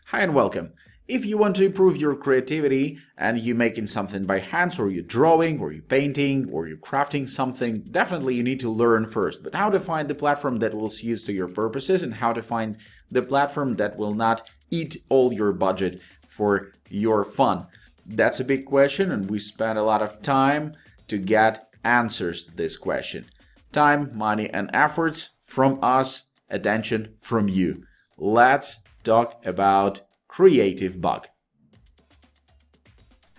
Hi and welcome. If you want to improve your creativity and you're making something by hands, or you're drawing, or you're painting, or you're crafting something, definitely you need to learn first. But how to find the platform that will suit to your purposes, and how to find the platform that will not eat all your budget for your fun. That's a big question, and we spent a lot of time to get answers to this question. Time, money, and efforts from us, attention from you. Let's talk about Creative Bug.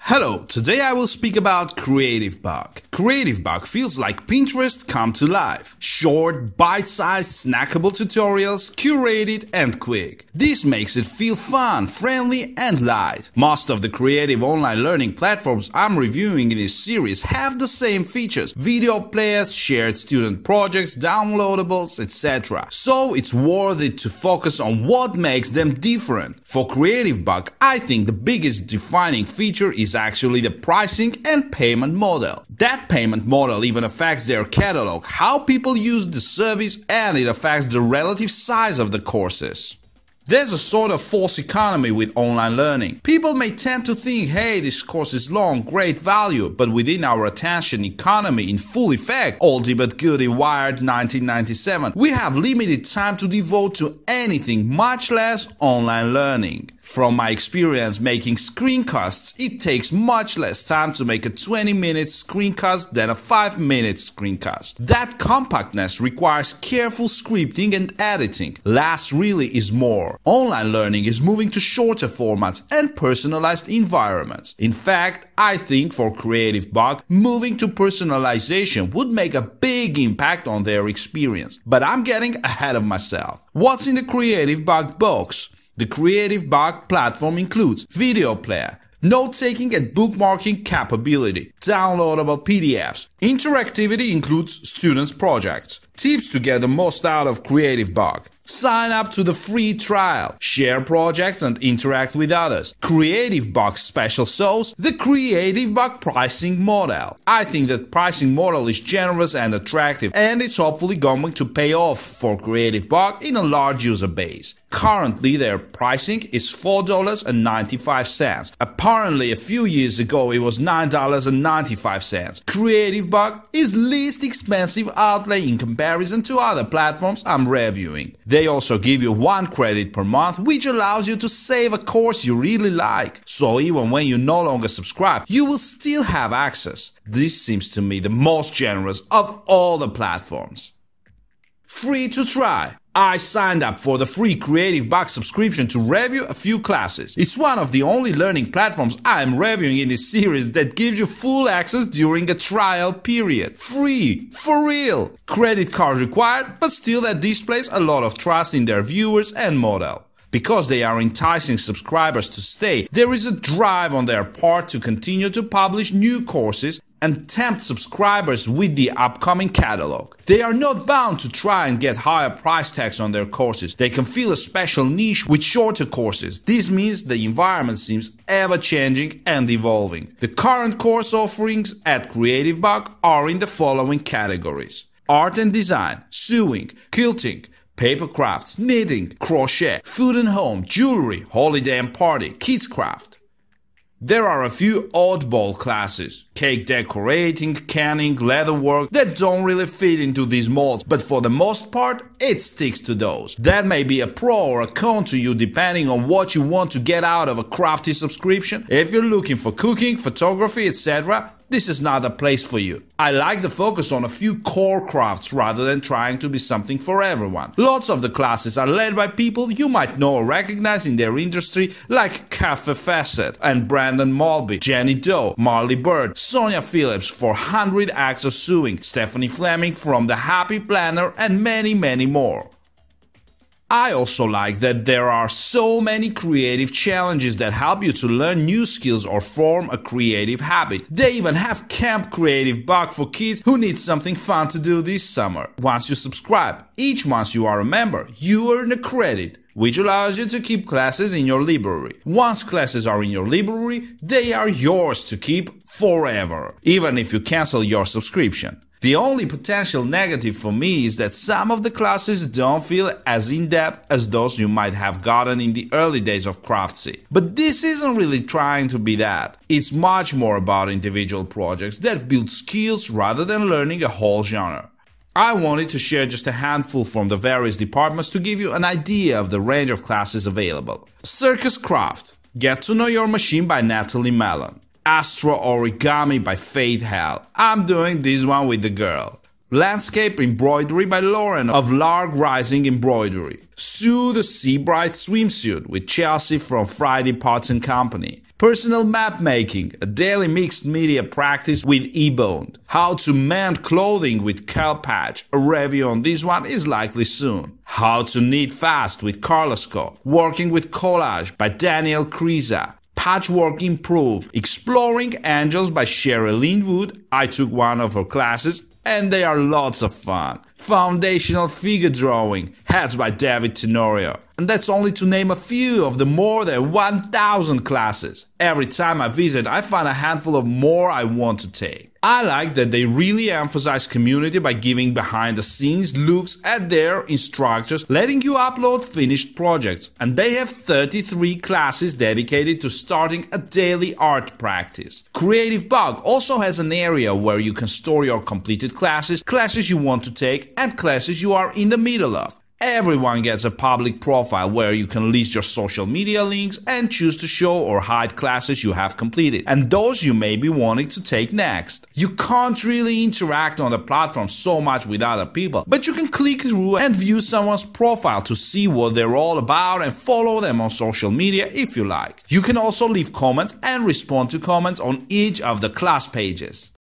Hello, today I will speak about Creative Bug. Creative Bug feels like Pinterest come to life. Short, bite-sized, snackable tutorials, curated and quick. This makes it feel fun, friendly and light. Most of the creative online learning platforms I'm reviewing in this series have the same features: video players, shared student projects, downloadables, etc. So it's worth it to focus on what makes them different. For Creative Bug, I think the biggest defining feature is actually the pricing and payment model. That payment model even affects their catalog, how people use the service, and it affects the relative size of the courses. There's a sort of false economy with online learning. People may tend to think, hey, this course is long, great value, but within our attention economy in full effect, oldie but goodie Wired 1997, we have limited time to devote to anything, much less online learning. From my experience making screencasts, it takes much less time to make a 20-minute screencast than a 5-minute screencast. That compactness requires careful scripting and editing. Less really is more. Online learning is moving to shorter formats and personalized environments. In fact, I think for Creative Bug, moving to personalization would make a big impact on their experience. But I'm getting ahead of myself. What's in the Creative Bug box? The Creative Bug platform includes video player, note-taking and bookmarking capability, downloadable PDFs. Interactivity includes students' projects, tips to get the most out of Creative Bug. Sign up to the free trial, share projects and interact with others. Creative Bug special sauce, the Creative Bug pricing model. I think that pricing model is generous and attractive, and it's hopefully going to pay off for Creative Bug in a large user base. Currently, their pricing is $4.95. Apparently, a few years ago, it was $9.95. Creative Bug is least expensive outlay in comparison to other platforms I'm reviewing. They also give you 1 credit per month, which allows you to save a course you really like. So even when you no longer subscribe, you will still have access. This seems to me the most generous of all the platforms. Free to try. I signed up for the free Creative Bug subscription to review a few classes. It's one of the only learning platforms I'm reviewing in this series that gives you full access during a trial period. Free! For real! Credit card required, but still that displays a lot of trust in their viewers and model. Because they are enticing subscribers to stay, there is a drive on their part to continue to publish new courses and tempt subscribers with the upcoming catalog. They are not bound to try and get higher price tags on their courses. They can fill a special niche with shorter courses. This means the environment seems ever-changing and evolving. The current course offerings at Creative Bug are in the following categories: art and design, sewing, quilting, paper crafts, knitting, crochet, food and home, jewelry, holiday and party, kids craft. There are a few oddball classes, cake decorating, canning, leatherwork, that don't really fit into these molds, but for the most part, it sticks to those. That may be a pro or a con to you depending on what you want to get out of a crafty subscription. If you're looking for cooking, photography, etc., this is not the place for you. I like the focus on a few core crafts rather than trying to be something for everyone. Lots of the classes are led by people you might know or recognize in their industry, like Cafe Facet and Brandon Mulby, Jenny Doe, Marley Bird, Sonia Phillips for 100 Acts of Sewing, Stephanie Fleming from The Happy Planner, and many, many more. I also like that there are so many creative challenges that help you to learn new skills or form a creative habit. They even have Camp Creative Bug for kids who need something fun to do this summer. Once you subscribe, each month you are a member, you earn a credit, which allows you to keep classes in your library. Once classes are in your library, they are yours to keep forever, even if you cancel your subscription. The only potential negative for me is that some of the classes don't feel as in-depth as those you might have gotten in the early days of Craftsy. But this isn't really trying to be that. It's much more about individual projects that build skills rather than learning a whole genre. I wanted to share just a handful from the various departments to give you an idea of the range of classes available. Circus Craft. Get to Know Your Machine by Natalie Mellon. Astro Origami by Faith Hell. I'm doing this one with the girl. Landscape Embroidery by Lauren of Lark Rising Embroidery. Sew the Seabright Swimsuit with Chelsea from Friday Parts and Company. Personal Map Making, a daily mixed media practice with eBoned. How to Mend Clothing with Cal Patch, a review on this one is likely soon. How to Knit Fast with Carlosco. Working with Collage by Daniel Kriza. Patchwork Improved, Exploring Angels by Cheryl Linwood. I took one of her classes and they are lots of fun. Foundational Figure Drawing, Heads by David Tenorio. And that's only to name a few of the more than 1,000 classes. Every time I visit, I find a handful of more I want to take. I like that they really emphasize community by giving behind-the-scenes looks at their instructors, letting you upload finished projects. And they have 33 classes dedicated to starting a daily art practice. Creative Bug also has an area where you can store your completed classes, classes you want to take, and classes you are in the middle of. Everyone gets a public profile where you can list your social media links and choose to show or hide classes you have completed and those you may be wanting to take next. You can't really interact on the platform so much with other people, but you can click through and view someone's profile to see what they're all about and follow them on social media if you like. You can also leave comments and respond to comments on each of the class pages.